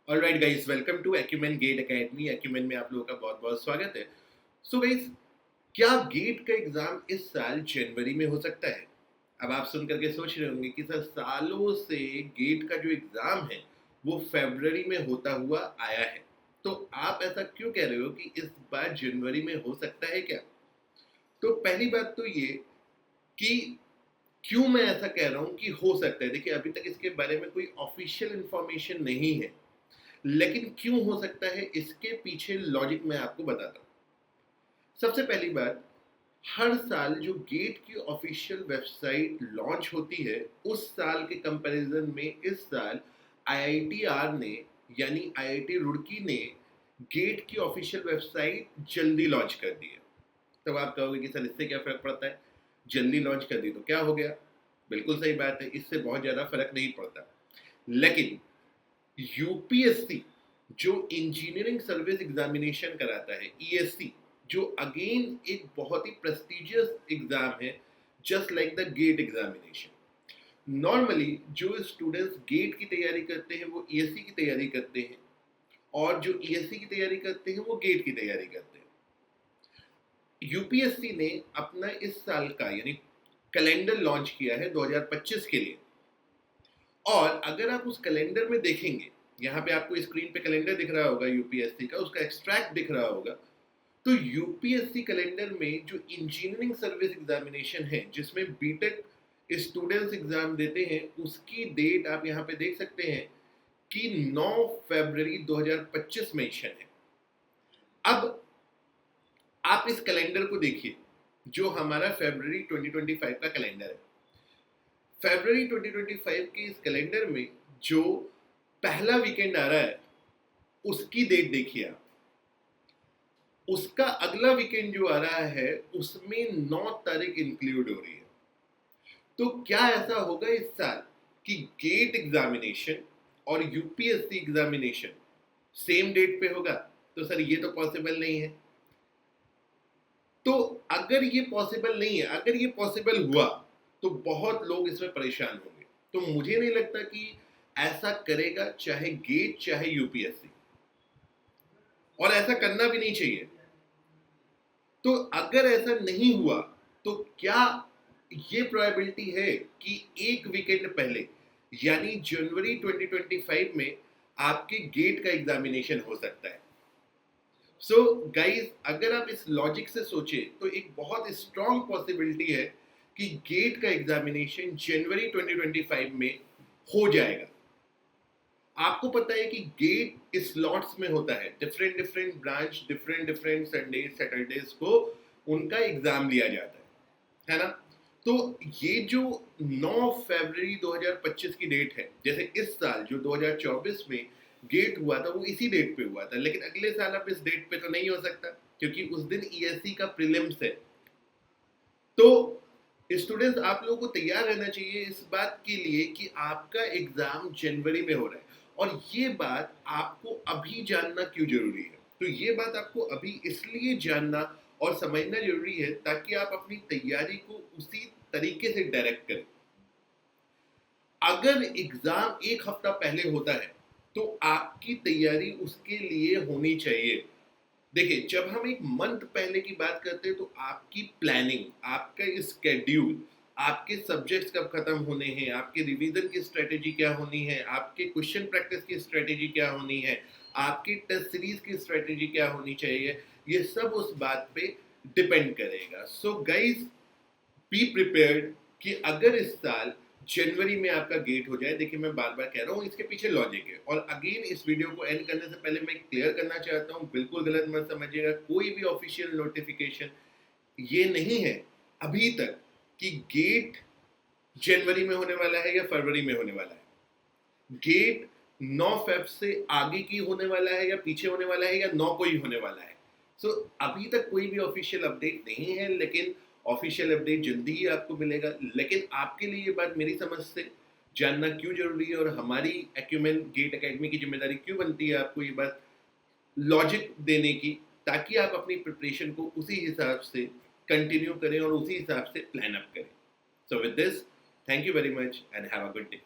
Alright guys, welcome to Acumen GATE academy. Acumen में आप लोगों का बहुत बहुत स्वागत है। सो गाइस, क्या गेट का एग्जाम इस साल जनवरी में हो सकता है? अब आप सुन करके सोच रहे होंगे कि सर, सालों से गेट का जो एग्जाम है वो फरवरी में होता हुआ आया है, तो आप ऐसा क्यों कह रहे हो कि इस बार जनवरी में हो सकता है क्या? तो पहली बात तो ये कि क्यों मैं ऐसा कह रहा हूँ कि हो सकता है। देखिए, अभी तक इसके बारे में कोई ऑफिशियल इंफॉर्मेशन नहीं है, लेकिन क्यों हो सकता है इसके पीछे लॉजिक मैं आपको बताता हूँ। सबसे पहली बात, हर साल जो गेट की ऑफिशियल वेबसाइट लॉन्च होती है, उस साल के कंपैरिजन में इस साल आईआईटीआर ने, यानी आईआईटी रुड़की ने, गेट की ऑफिशियल वेबसाइट जल्दी लॉन्च कर दी है। तब आप कहोगे कि सर, इससे क्या फर्क पड़ता है? जल्दी लॉन्च कर दी तो क्या हो गया? बिल्कुल सही बात है, इससे बहुत ज्यादा फर्क नहीं पड़ता। लेकिन यूपीएससी जो इंजीनियरिंग सर्विस एग्जामिनेशन कराता है, ईएससी, जो अगेन एक बहुत ही प्रेस्टिजियस एग्जाम है, just like the GATE examination. Normally जो स्टूडेंट्स गेट की तैयारी करते हैं वो ईएससी की तैयारी करते हैं, और जो ईएससी की तैयारी करते हैं वो गेट की तैयारी करते हैं। यूपीएससी ने अपना इस साल का यानी कैलेंडर लॉन्च किया है 2025 के लिए। और अगर आप उस कैलेंडर में देखेंगे, यहाँ पे आपको स्क्रीन पे कैलेंडर दिख रहा होगा यूपीएससी का, उसका एक्सट्रैक्ट दिख रहा होगा। तो यूपीएससी कैलेंडर में जो इंजीनियरिंग सर्विस एग्जामिनेशन है, जिसमें बीटेक स्टूडेंट्स एग्जाम देते हैं, उसकी डेट आप यहाँ पे देख सकते हैं कि 9 फरवरी 2025 मेंशन है। अब आप इस कैलेंडर को देखिए, जो हमारा फरवरी 2025 का कैलेंडर है। फरवरी 2025 के इस कैलेंडर में जो पहला वीकेंड आ रहा है, उसकी डेट देखिए आप। उसका अगला वीकेंड जो आ रहा है, उसमें 9 तारीख इंक्लूड हो रही है। तो क्या ऐसा होगा इस साल कि गेट एग्जामिनेशन और यूपीएससी एग्जामिनेशन सेम डेट पे होगा? तो सर, ये तो पॉसिबल नहीं है। तो अगर ये पॉसिबल नहीं है, अगर ये पॉसिबल हुआ तो बहुत लोग इसमें परेशान होंगे। तो मुझे नहीं लगता कि ऐसा करेगा, चाहे गेट चाहे यूपीएससी, और ऐसा करना भी नहीं चाहिए। तो अगर ऐसा नहीं हुआ तो क्या ये प्रोबेबिलिटी है कि एक वीकेंड पहले, यानी जनवरी 2025 में, आपके गेट का एग्जामिनेशन हो सकता है? सो गाइज, अगर आप इस लॉजिक से सोचे तो एक बहुत स्ट्रॉन्ग पॉसिबिलिटी है कि गेट का एग्जामिनेशन जनवरी 2025 में हो जाएगा। आपको पता है कि गेट स्लॉट्स में होता है, different different branch, different different Sunday Saturdays को उनका एग्जाम लिया जाता है ना? तो ये जो 9 फरवरी 2025 की डेट है, जैसे इस साल जो 2024 में गेट हुआ था वो इसी डेट पे हुआ था, लेकिन अगले साल अब इस डेट पे तो नहीं हो सकता, क्योंकि उस दिन ईएससी का प्रीलिम्स है। तो स्टूडेंट्स, आप लोगों को तैयार रहना चाहिए इस बात के लिए कि आपका एग्जाम जनवरी में हो रहा है। और ये बात आपको अभी जानना क्यों जरूरी है? तो ये बात आपको अभी इसलिए जानना और समझना जरूरी है ताकि आप अपनी तैयारी को उसी तरीके से डायरेक्ट करें। अगर एग्जाम एक हफ्ता पहले होता है तो आपकी तैयारी उसके लिए होनी चाहिए। देखिए, जब हम एक मंथ पहले की बात करते हैं तो आपकी प्लानिंग, आपका स्केड्यूल, आपके सब्जेक्ट्स कब खत्म होने हैं, आपके रिवीजन की स्ट्रेटेजी क्या होनी है, आपके क्वेश्चन प्रैक्टिस की स्ट्रेटेजी क्या होनी है, आपकी टेस्ट सीरीज की स्ट्रेटेजी क्या होनी चाहिए, ये सब उस बात पे डिपेंड करेगा। सो गाइज, बी प्रिपेयर्ड कि अगर इस साल जनवरी में आपका गेट हो जाए। देखिए, मैं बार बार कह रहा हूँ, इसके पीछे लॉजिक है। और अगेन, इस वीडियो को एंड करने से पहले मैं क्लियर करना चाहता हूँ, बिल्कुल गलत मत समझिएगा, कोई भी ऑफिशियल नोटिफिकेशन ये नहीं है अभी तक कि गेट जनवरी में होने वाला है या फरवरी में होने वाला है। गेट 9 फेब से आगे की होने वाला है या पीछे होने वाला है, या 9 को ही होने वाला है। सो अभी तक कोई भी ऑफिशियल अपडेट नहीं है, लेकिन ऑफिशियल अपडेट जल्दी ही आपको मिलेगा। लेकिन आपके लिए ये बात मेरी समझ से जानना क्यों जरूरी है, और हमारी एक्यूमेन गेट एकेडमी की जिम्मेदारी क्यों बनती है आपको ये बात लॉजिक देने की, ताकि आप अपनी प्रिपरेशन को उसी हिसाब से कंटिन्यू करें और उसी हिसाब से प्लान अप करें। So with this, thank you very much and have a good day.